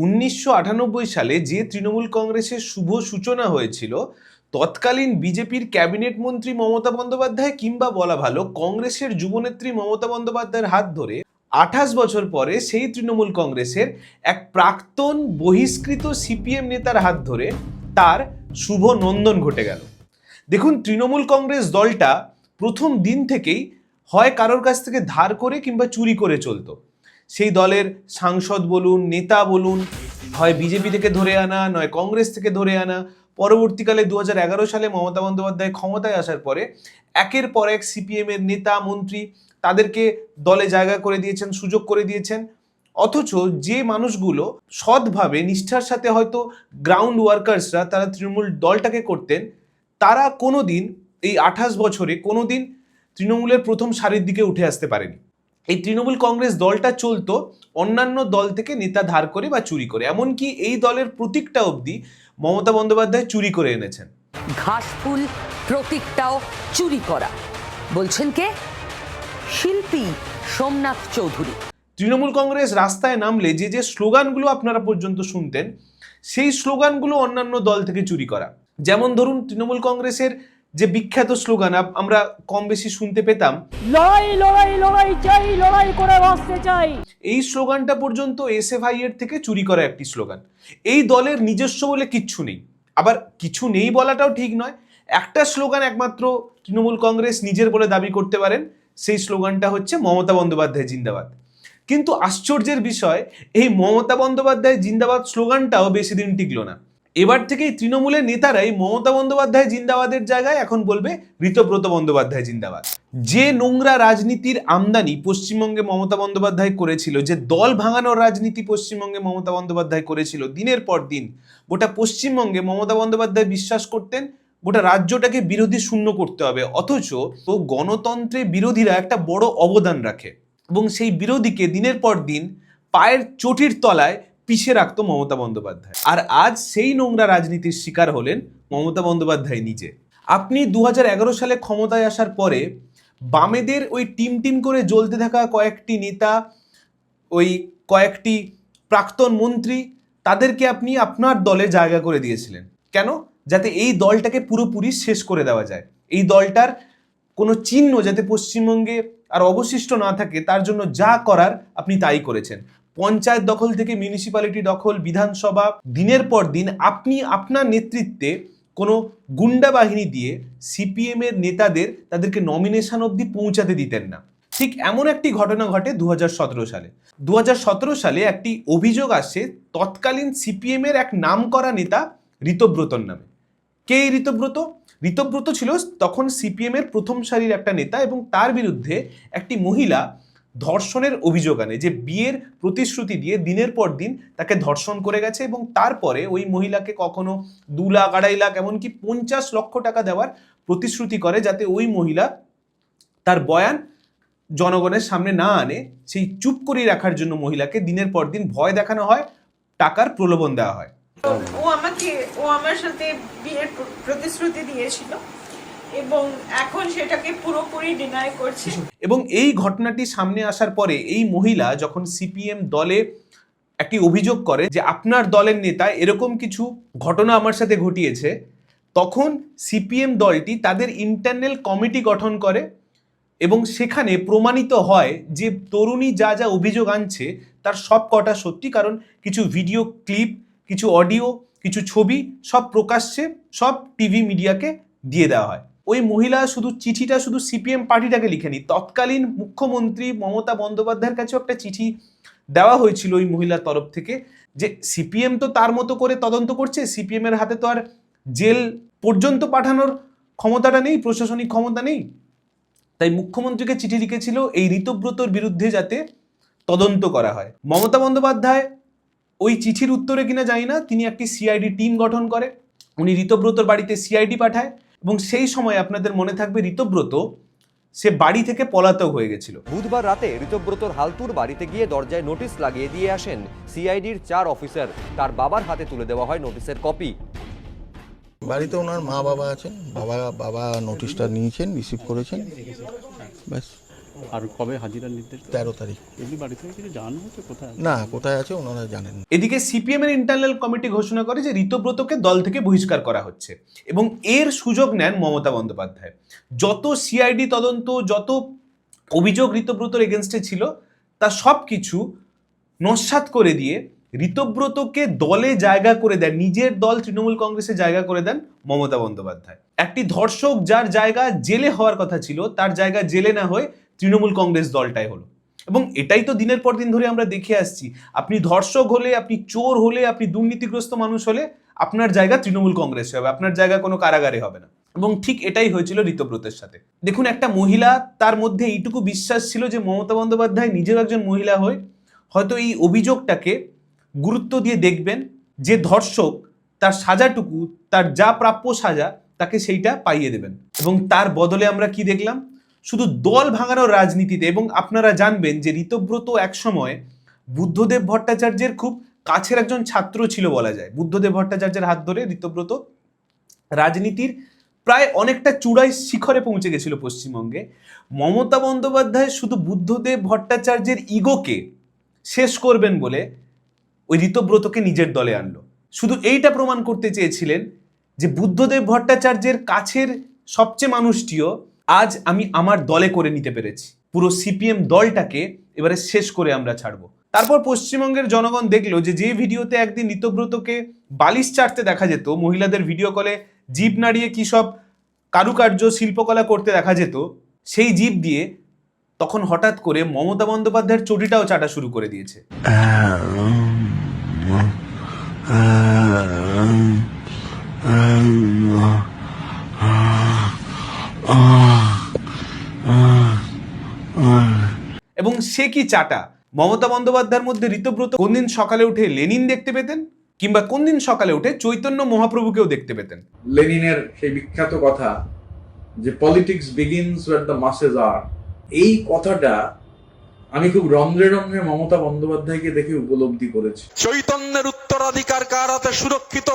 1998 সালে যে তৃণমূল কংগ্রেসের শুভ সূচনা হয়েছিল, তৎকালীন বিজেপির ক্যাবিনেট মন্ত্রী মমতা বন্দ্যোপাধ্যায় কিংবা বলা ভালো কংগ্রেসের যুবনেত্রী মমতা বন্দ্যোপাধ্যায়ের হাত ধরে 28 বছর পরে সেই তৃণমূল কংগ্রেসের এক প্রাক্তন বহিষ্কৃত সিপিএম নেতার হাত ধরে তার শুভ নন্দন ঘটে গেল। দেখুন, তৃণমূল কংগ্রেস দলটা প্রথম দিন থেকেই হয় কারোর কাছ থেকে ধার করে কিংবা চুরি করে চলতো। সেই দলের সাংসদ বলুন, নেতা বলুন, হয় বিজেপি থেকে ধরে আনা, নয় কংগ্রেস থেকে ধরে আনা। পরবর্তীকালে 2011 সালে মমতা বন্দ্যোপাধ্যায় ক্ষমতায় আসার পরে একের পর এক সিপিএম এর নেতা মন্ত্রী তাদেরকে দলে জায়গা করে দিয়েছেন, সুযোগ করে দিয়েছেন। অথচ যে মানুষগুলো সৎভাবে নিষ্ঠার সাথে হয়তো গ্রাউন্ড ওয়ার্কার্সরা তারা তৃণমূল দলটাকে করতেন, তারা কোনোদিন এই 28 বছরে কোনোদিন তৃণমূলের প্রথম সারির দিকে উঠে আসতে পারেনি। এই তৃণমূল কংগ্রেস দলটা চলতো অন্যান্য দল থেকে নেতা ধার করে বা চুরি করে। এমনকি এই দলের প্রতীকটা অবধি মমতা বন্দ্যোপাধ্যায় চুরি করে এনেছেন। ঘাসফুল প্রতীকটাও চুরি করা, বলছেন কে? শিল্পী সোমনাথ চৌধুরী। তৃণমূল কংগ্রেস রাস্তায় নামলে যে যে স্লোগানগুলো আপনারা পর্যন্ত শুনতেন, সেই স্লোগানগুলো অন্যান্য দল থেকে চুরি করা। যেমন ধরুন, তৃণমূল কংগ্রেসের যে বিখ্যাত স্লোগান আমরা কম বেশি শুনতে পেতাম, লড়াই লড়াই লড়াই চাই, লড়াই করে বাঁচতে চাই, এই স্লোগানটা পর্যন্ত এসএফআই এর থেকে চুরি করা একটি স্লোগান। এই দলের নিজস্ব বলে কিচ্ছু নেই, আবার কিছু নেই বলাটাও ঠিক নয়। একটা স্লোগান একমাত্র তৃণমূল কংগ্রেস নিজের বলে দাবি করতে পারেন, সেই স্লোগানটা হচ্ছে মমতা বন্দ্যোপাধ্যায় জিন্দাবাদ। কিন্তু আশ্চর্যের বিষয়, এই মমতা বন্দ্যোপাধ্যায় জিন্দাবাদ স্লোগানটাও বেশি দিন টিকলো না। এবার থেকেই তৃণমূলের নেতারাই মমতা বন্দ্যোপাধ্যায় জিন্দাবাদের জায়গায় এখন বলবে ঋতব্রত বন্দ্যোপাধ্যায় জিন্দাবাদ। যে নোংরা রাজনীতির আমদানি পশ্চিমবঙ্গে মমতা বন্দ্যোপাধ্যায় করেছিল, যে দল ভাঙানোর রাজনীতি পশ্চিমবঙ্গে মমতা বন্দ্যোপাধ্যায় করেছিল, দিনের পর দিন গোটা পশ্চিমবঙ্গে মমতা বন্দ্যোপাধ্যায় বিশ্বাস করতেন গোটা রাজ্যটাকে বিরোধী শূন্য করতে হবে। অথচ গণতন্ত্রে বিরোধীরা একটা বড় অবদান রাখে এবং সেই বিরোধীকে দিনের পর দিন পায়ের চটির তলায় পিষে রাখতো মমতা বন্দ্যোপাধ্যায়। আর আজ সেই নোংরা রাজনীতির শিকার হলেন মমতা বন্দ্যোপাধ্যায় নিজে। আপনি 2011 সালে ক্ষমতায় আসার পরে বামেদের ওই টিম টিম করে জ্বলতে থাকা কয়েকটি নেতা, ওই কয়েকটি প্রাক্তন মন্ত্রী, তাদেরকে আপনি আপনার দলে জায়গা করে দিয়েছিলেন। কেন? যাতে এই দলটাকে পুরোপুরি শেষ করে দেওয়া যায়, এই দলটার কোনো চিহ্ন যাতে পশ্চিমবঙ্গে আর অবশিষ্ট না থাকে, তার জন্য যা করার আপনি তাই করেছেন। পঞ্চায়েত দখল থেকে মিউনিসিপ্যালিটি দখল, বিধানসভা, দিনের পর দিন আপনি আপনার নেতৃত্বে কোনো গুন্ডা বাহিনী দিয়ে সিপিএম এর নেতাদের তাদেরকে নমিনেশন অবধি পৌঁছাতে দিতেন না। ঠিক এমন একটি ঘটনা ঘটে 2017 সালে। 2017 সালে একটি অভিযোগ আসে তৎকালীন সিপিএম এর এক নামকরা নেতা ঋতব্রতর নামে। কে এই ঋতব্রত? ঋতব্রত ছিল তখন সিপিএম এর প্রথম সারির একটা নেতা এবং তার বিরুদ্ধে একটি মহিলা ধর্ষণের অভিযোগ আনে, যে বিয়ের প্রতিশ্রুতি দিয়ে দিনের পর দিন তাকে ধর্ষণ করে গেছে এবং তারপরে ওই মহিলাকে কখনো 2 লাখ, 2.5 লাখ, এমনকি 50 লক্ষ টাকা দেওয়ার প্রতিশ্রুতি করে, যাতে ওই মহিলা তার বয়ান জনগণের সামনে না আনে। সেই চুপ করিয়ে রাখার জন্য মহিলাকে দিনের পর দিন ভয় দেখানো হয়, টাকার প্রলোভন দেওয়া হয়। ও আমার সাথে বিয়ের প্রতিশ্রুতি দিয়েছিল এবং এখন সেটাকে পুরোপুরি ডিনাই করছে। এবং এই ঘটনাটি সামনে আসার পরে এই মহিলা যখন সিপিএম দলে একটি অভিযোগ করে যে আপনার দলের নেতা এরকম কিছু ঘটনা আমার সাথে ঘটিয়েছে, তখন সিপিএম দলটি তাদের ইন্টারনাল কমিটি গঠন করে এবং সেখানে প্রমাণিত হয় যে তরুণী যা যা অভিযোগ আনছে তার সব কটা সত্যি। কারণ কিছু ভিডিও ক্লিপ, কিছু অডিও, কিছু ছবি সব প্রকাশ্যে সব টিভি মিডিয়াকে দিয়ে দেওয়া হয়। ওই মহিলা চিঠিটা শুধু সিপিএম পার্টিটাকে লিখেনি, তৎকালীন মুখ্যমন্ত্রী মমতা বন্দ্যোপাধ্যায়ের কাছেও একটা চিঠি দেওয়া হয়েছিল ওই মহিলার তরফ থেকে, যে সিপিএম তো তার মতো করে তদন্ত করছে, সিপিএম এর হাতে তো আর জেল পর্যন্ত পাঠানোর ক্ষমতাটা নেই, প্রশাসনিক ক্ষমতা নেই। তাই মুখ্যমন্ত্রীকে চিঠি লিখেছিল এই ঋতব্রতর বিরুদ্ধে যাতে তদন্ত করা হয়। মমতা বন্দ্যোপাধ্যায় ওই চিঠির উত্তরে কিনা জানি না, তিনি একটি সিআইডি টিম গঠন করে, উনি ঋতব্রতর বাড়িতে সিআইডি পাঠায় এবং সেই সময় আপনাদের মনে থাকবে ঋতব্রত সে বাড়ি থেকে পলাতক হয়ে গেছিল। বুধবার রাতে ঋতব্রতর হালতুর বাড়িতে গিয়ে দরজায় নোটিশ লাগিয়ে দিয়ে আসেন সিআইডির 4 অফিসার। তার বাবার হাতে তুলে দেওয়া হয় নোটিশের কপি। বাড়িতে ওনার মা বাবা আছেন, বাবা নোটিশটা নিয়েছেন, রিসিভ করেছেন, ব্যাস। আর কবে হাজিরার নির্দেশ? 13 তারিখ। এমনি বাড়ি থেকে কিছু জানানো হচ্ছে কোথায়? না, কোথায় আছে ওনারা জানেন না। এদিকে সিপিএম এর ইন্টারনাল কমিটি ঘোষণা করে যে ঋতব্রতকে দল থেকে বহিষ্কার করা হচ্ছে এবং এর সুযোগ নেন মমতা বন্দ্যোপাধ্যায়। যত সিআইডি তদন্ত, যত অভিযোগ ঋতব্রতর এগেনস্টে ছিল, তা সব কিছু নস্যাৎ করে দিয়ে ঋতব্রতকে দলে জায়গা করে দেন, নিজের দল তৃণমূল কংগ্রেসে জায়গা করে দেন মমতা বন্দ্যোপাধ্যায়। একটি ধর্ষক যার জায়গা জেলে হওয়ার কথা ছিল, তার জায়গা জেলে না হয়ে তৃণমূল কংগ্রেস দলটাই হলো। এবং এটাই তো দিনের পর দিন ধরে আমরা দেখে আসছি। আপনি ধর্ষক হলে, আপনি চোর হলে, আপনি দুর্নীতিগ্রস্ত মানুষ হলে আপনার জায়গা তৃণমূল কংগ্রেসে হবে, আপনার জায়গা কোনো কারাগারে হবে না। এবং ঠিক এটাই হয়েছিল ঋতব্রতের সাথে। দেখুন, একটা মহিলা, তার মধ্যে এইটুকু বিশ্বাস ছিল যে মমতা বন্দ্যোপাধ্যায় নিজেও একজন মহিলা হয়ে হয়তো এই অভিযোগটাকে গুরুত্ব দিয়ে দেখবেন, যে ধর্ষক তার সাজাটুকু, তার যা প্রাপ্য সাজা, তাকে সেইটা পাইয়ে দেবেন। এবং তার বদলে আমরা কি দেখলাম? শুধু দল ভাঙানোর রাজনীতিতে। এবং আপনারা জানবেন যে ঋতব্রত একসময় বুদ্ধদেব ভট্টাচার্যের খুব কাছের একজন ছাত্র ছিল বলা যায়। বুদ্ধদেব ভট্টাচার্যের হাত ধরে ঋতব্রত রাজনীতির প্রায় অনেকটা চূড়ায় শিখরে পৌঁছে গেছিল পশ্চিমবঙ্গে। মমতা বন্দ্যোপাধ্যায় শুধু বুদ্ধদেব ভট্টাচার্যের ইগোকে শেষ করবেন বলে ওই ঋতব্রতকে নিজের দলে আনলো। শুধু এইটা প্রমাণ করতে চেয়েছিলেন যে বুদ্ধদেব ভট্টাচার্যের কাছের সবচেয়ে মানুষটিও আজ আমি আমার দলে করে নিতে পেরেছি। পুরো সিপিএম দলটাকে এবারে শেষ করে আমরা ছাড়বো। তারপর পশ্চিমবঙ্গের জনগণ দেখলো যে যে ভিডিওতে একদিন ঋতব্রতকে বালিশ চাটতে দেখা যেত, মহিলাদের ভিডিও কলে জিভ নাড়িয়ে কি সব কারুকার্য শিল্পকলা করতে দেখা যেত, সেই জিভ দিয়ে তখন হঠাৎ করে মমতা বন্দ্যোপাধ্যায়ের চটিটাও চাটা শুরু করে দিয়েছে। এবং সে কি চাটা! মমতা বন্দ্যোপাধ্যায়ের মধ্যে ঋতব্রত কোন দিন সকালে উঠে লেনিন দেখতে পেতেন, কিংবা কোন দিন সকালে উঠে চৈতন্য মহাপ্রভুকেও দেখতে পেতেন। লেনিনের সেই বিখ্যাত কথা যে politics begins where the masses are, এই কথাটা আমি খুব রন্ধ্রে রন্ধ্রে মমতা বন্দ্যোপাধ্যায়কে দেখে উপলব্ধি করেছি। চৈতন্যের উত্তরাধিকার কার হাতে সুরক্ষিত?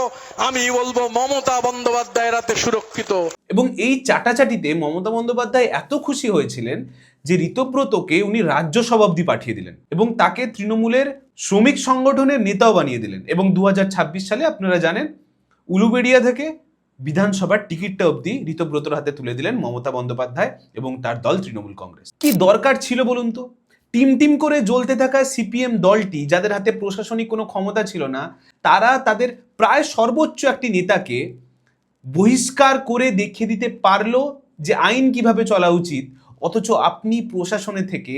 আমি বলবো মমতা বন্দ্যোপাধ্যায়ের হাতে সুরক্ষিত। এবং এই চাটাচাটিতে মমতা বন্দ্যোপাধ্যায় এত খুশি হয়েছিলেন যে ঋতব্রতকে উনি রাজ্যসভা অবধি পাঠিয়ে দিলেন এবং তাকে তৃণমূলের শ্রমিক সংগঠনের নেতাও বানিয়ে দিলেন। এবং 2026 সালে আপনারা জানেন, উলুবেড়িয়া থেকে বিধানসভার টিকিটটা অবধি ঋতব্রতর হাতে তুলে দিলেন মমতা বন্দ্যোপাধ্যায় এবং তার দল তৃণমূল কংগ্রেস। কি দরকার ছিল বলুন তো? টিম টিম করে জ্বলতে থাকা সিপিএম দলটি, যাদের হাতে প্রশাসনিক কোনো ক্ষমতা ছিল না, তারা তাদের প্রায় সর্বোচ্চ একটি নেতাকে বহিষ্কার করে দেখিয়ে দিতে পারলো যে আইন কিভাবে চলা উচিত। অথচ আপনি প্রশাসনে থেকে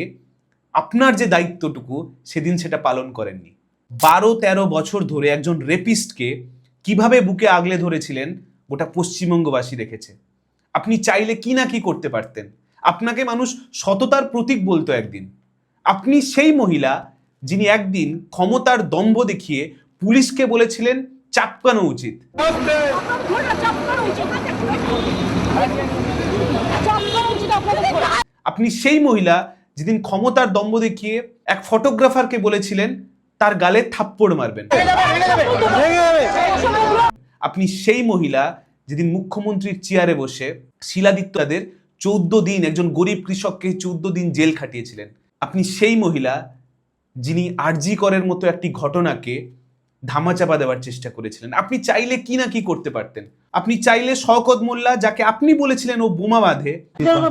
আপনার যে দায়িত্বটুকু, সেদিন সেটা পালন করেননি। 12-13 বছর ধরে একজন রেপিস্টকে কিভাবে বুকে আগলে ধরেছিলেন গোটা পশ্চিমবঙ্গবাসী দেখেছে। আপনি চাইলে কি না কি করতে পারতেন। আপনাকে মানুষ সততার প্রতীক বলতো একদিন। আপনি সেই মহিলা যিনি একদিন ক্ষমতার দম্ভ দেখিয়ে পুলিশকে বলেছিলেন চাপকানো উচিত। আপনি সেই মহিলা যেদিন ক্ষমতার দম্ভ দেখিয়ে এক ফটোগ্রাফারকে বলেছিলেন তার গালে থাপ্পড় মারবেন। আপনি সেই মহিলা যেদিন মুখ্যমন্ত্রীর চেয়ারে বসে শিলাদিত্যদের 14 দিন, একজন গরিব কৃষককে 14 দিন জেল খাটিয়েছিলেন। আপনি সেই মহিলা যিনি আরজি করের মতো একটি ঘটনাকে ধামাচাপা দেওয়ার চেষ্টা করেছিলেন। আপনি চাইলে কি না কি করতে পারতেন। আপনি চাইলে শওকত মোল্লা, যাকে আপনি বলেছিলেন ও বোমা বাঁধে,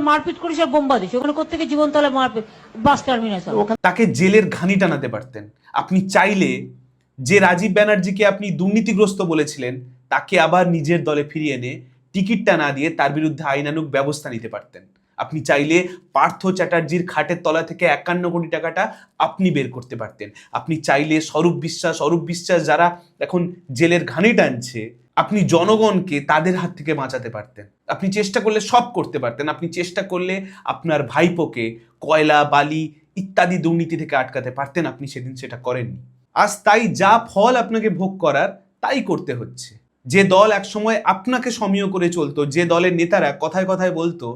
মারপিট করিস আর বোম বাঁধিস, ওখানে কোত্থেকে জীবনতলা মারপিট, বাস টার্মিনাস, তাকে জেলের ঘানি টানাতে পারতেন। আপনি চাইলে যে রাজীব ব্যানার্জিকে আপনি দুর্নীতিগ্রস্ত বলেছিলেন, তাকে আবার নিজের দলে ফিরিয়ে এনে টিকিটটা না দিয়ে তার বিরুদ্ধে আইনানুগ ব্যবস্থা নিতে পারতেন। আপনি চাইলে পার্থ চ্যাটার্জির খাটের তলা থেকে 51 কোটি টাকাটা আপনি বের করতে পারতেন। আপনি চাইলে অরূপ বিশ্বাস যারা এখন জেলের ঘানি টানছে, আপনি জনগণকে তাদের হাত থেকে বাঁচাতে পারতেন। আপনি চেষ্টা করলে সব করতে পারতেন। আপনি চেষ্টা করলে আপনার ভাইপোকে কয়লা, বালি ইত্যাদি দুর্নীতি থেকে আটকাতে পারতেন। আপনি সেদিন সেটা করেননি। আজ তাই যা ফল আপনাকে ভোগ করার তাই করতে হচ্ছে। যে দল একসময় আপনাকে সমীহ করে চলতো, যে দলের নেতারা কথায় কথায় বলতো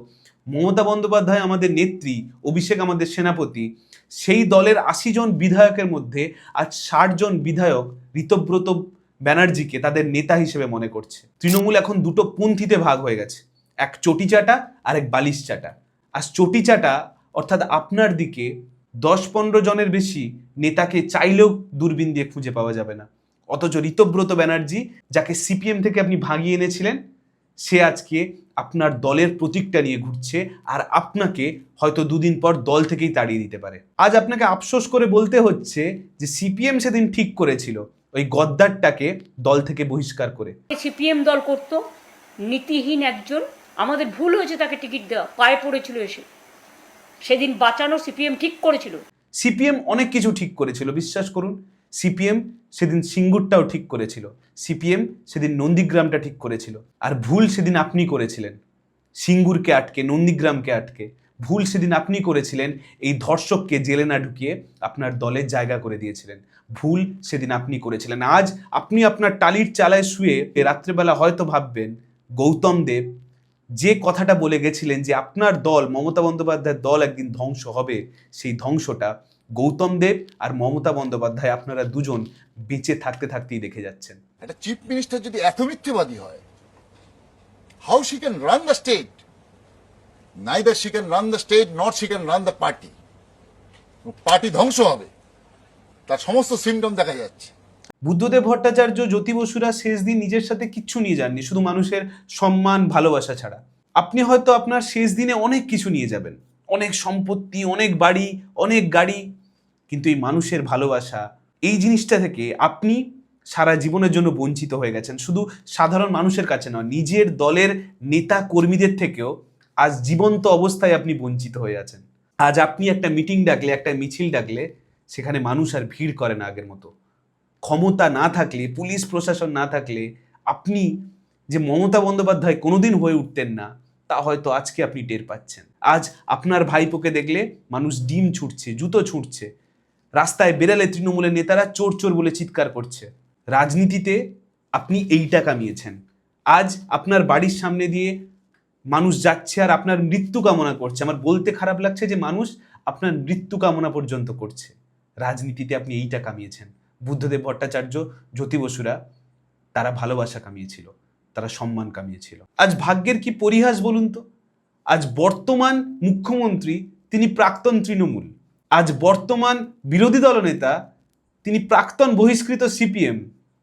মমতা বন্দ্যোপাধ্যায় আমাদের নেত্রী, অভিষেক আমাদের সেনাপতি, সেই দলের 80 জন বিধায়কের মধ্যে আজ 60 জন বিধায়ক ঋতব্রত ব্যানার্জিকে তাদের নেতা হিসেবে মনে করছে। তৃণমূল এখন দুটো পন্থীতে ভাগ হয়ে গেছে, এক চটি চাটা আর এক বালিশ চাটা। আজ চটি চাটা অর্থাৎ আপনার দিকে 10-15 জনের বেশি নেতাকে চাইলেও দূরবীন দিয়ে খুঁজে পাওয়া যাবে না। অথচ ঋতব্রত ব্যানার্জি, যাকে সিপিএম থেকে আপনি ভাগিয়ে এনেছিলেন, সে আজকে আপনার দলের প্রতীকটা নিয়ে ঘুরছে, আর আপনাকে হয়তো দুদিন পর দল থেকেই তাড়িয়ে দিতে পারে। আজ আপনাকে আফসোস করে বলতে হচ্ছে যে সিপিএম সেদিন ঠিক করেছিল ওই গদ্দারটাকে দল থেকে বহিষ্কার করে। সিপিএম দল করত, নীতিহীন একজন, আমাদের ভুল হয়েছে তাকে টিকিট দেওয়া, পায়ে পড়েছিল এসে, সেদিন বাঁচানো সিপিএম ঠিক করেছিল। সিপিএম অনেক কিছু ঠিক করেছিল, বিশ্বাস করুন। সিপিএম সেদিন সিঙ্গুরটাও ঠিক করেছিল, সিপিএম সেদিন নন্দীগ্রামটা ঠিক করেছিল। আর ভুল সেদিন আপনি করেছিলেন সিঙ্গুরকে আটকে, নন্দীগ্রামকে আটকে। ভুল সেদিন আপনি করেছিলেন এই ধর্ষককে জেলে না ঢুকিয়ে আপনার দলের জায়গা করে দিয়েছিলেন। ভুল সেদিন আপনি করেছিলেন। আজ আপনি আপনার টালির চালায় শুয়ে রাত্রেবেলা হয়তো ভাববেন গৌতম দেব যে কথাটা বলে গেছিলেন যে আপনার দল, মমতা বন্দ্যোপাধ্যায়ের দল একদিন ধ্বংস হবে, সেই ধ্বংসটা গৌতম দেব আর মমতা বন্দ্যোপাধ্যায় আপনারা দুজন বেঁচে থাকতে থাকতেই দেখে যাচ্ছেন। একটা চিফ মিনিস্টার যদি এত মিথ্যেবাদী হয়, how she can run the state? Neither she can run the state, not she can run the party. Party ধ্বংস হবে, তার সমস্ত সিমটম দেখা যাচ্ছে। বুদ্ধদেব ভট্টাচার্য, জ্যোতি বসুরা শেষ দিন নিজের সাথে কিচ্ছু নিয়ে যাননি, শুধু মানুষের সম্মান, ভালোবাসা ছাড়া। আপনি হয়তো আপনার শেষ দিনে অনেক কিছু নিয়ে যাবেন, অনেক সম্পত্তি, অনেক বাড়ি, অনেক গাড়ি, কিন্তু এই মানুষের ভালোবাসা, এই জিনিসটা থেকে আপনি সারা জীবনের জন্য বঞ্চিত হয়ে গেছেন। শুধু সাধারণ মানুষের কাছে নয়, নিজের দলের নেতা কর্মীদের থেকেও আজ জীবন্ত অবস্থায় আপনি বঞ্চিত হয়ে আছেন। আজ আপনি একটা মিটিং ডাকলে, একটা মিছিল ডাকলে, সেখানে মানুষ আর ভিড় করে না আগের মতো। ক্ষমতা না থাকলে, পুলিশ প্রশাসন না থাকলে আপনি যে মমতা বন্দ্যোপাধ্যায় কোনোদিন হয়ে উঠতেন না, তা হয়তো আজকে আপনি টের পাচ্ছেন। আজ আপনার ভাইপোকে দেখলে মানুষ ডিম ছুটছে, জুতো ছুটছে, রাস্তায় বেরালে তৃণমূলের নেতারা চোর চোর বলে চিৎকার করছে। রাজনীতিতে আপনি এইটা কামিয়েছেন। আজ আপনার বাড়ির সামনে দিয়ে মানুষ যাচ্ছে আর আপনার মৃত্যু কামনা করছে। আমার বলতে খারাপ লাগছে যে মানুষ আপনার মৃত্যু কামনা পর্যন্ত করছে। রাজনীতিতে আপনি এইটা কামিয়েছেন। বুদ্ধদেব ভট্টাচার্য, জ্যোতি বসুরা, তারা ভালোবাসা কামিয়েছিল, তারা সম্মান কামিয়েছিল। আজ ভাগ্যের কি পরিহাস বলুন তো, আজ বর্তমান মুখ্যমন্ত্রী তিনি প্রাক্তন তৃণমূল, আজ বর্তমান বিরোধী দলনেতা তিনি প্রাক্তন বহিষ্কৃত সিপিএম,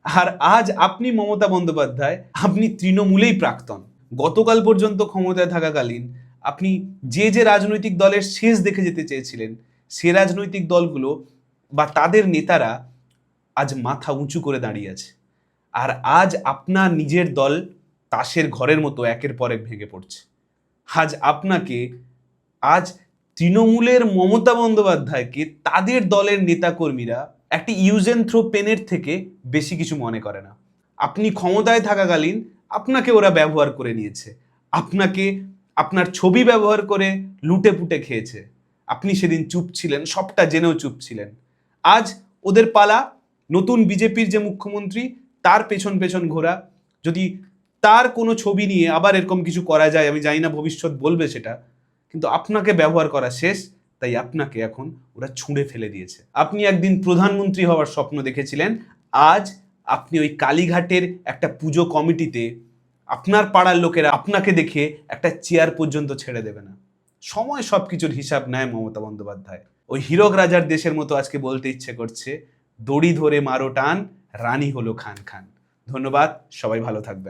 আর আজ আপনি মমতা বন্দ্যোপাধ্যায়, আপনি তৃণমূলেই প্রাক্তন। গতকাল পর্যন্ত ক্ষমতায় থাকাকালীন আপনি যে যে রাজনৈতিক দলের শেষ দেখে যেতে চেয়েছিলেন, সে রাজনৈতিক দলগুলো বা তাদের নেতারা আজ মাথা উঁচু করে দাঁড়িয়ে আছে। আর আজ আপনার নিজের দল তাসের ঘরের মতো একের পর এক ভেঙে পড়ছে। আজ আপনাকে, আজ তৃণমূলের মমতা বন্দ্যোপাধ্যায়কে তাদের দলের নেতাকর্মীরা একটি ইউজ অ্যান্ড থ্রো পেনের থেকে বেশি কিছু মনে করে না। আপনি ক্ষমতায় থাকাকালীন আপনাকে ওরা ব্যবহার করে নিয়েছে, আপনাকে আপনার ছবি ব্যবহার করে লুটে পুটে খেয়েছে। আপনি সেদিন চুপ ছিলেন, সবটা জেনেও চুপ ছিলেন। আজ ওদের পালা, নতুন বিজেপির যে মুখ্যমন্ত্রী, তার পেছন পেছন ঘোরা। যদি তার কোনো ছবি নিয়ে আবার এরকম কিছু করা যায়, আমি জানি না ভবিষ্যৎ বলবে সেটা, কিন্তু আপনাকে ব্যবহার করা শেষ, তাই আপনাকে এখন ওরা ছুঁড়ে ফেলে দিয়েছে। আপনি একদিন প্রধানমন্ত্রী হওয়ার স্বপ্ন দেখেছিলেন, আজ আপনি ওই কালীঘাটের একটা পুজো কমিটিতে আপনার পাড়ার লোকেরা আপনাকে দেখে একটা চেয়ার পর্যন্ত ছেড়ে দেবে না। সময় সব কিছুর হিসাব নেয় মমতা বন্দ্যোপাধ্যায়। ওই হীরক রাজার দেশের মতো আজকে বলতে ইচ্ছে করছে, দড়ি ধরে মারো টান, রানী হলো খান খান। ধন্যবাদ, সবাই ভালো থাকবেন।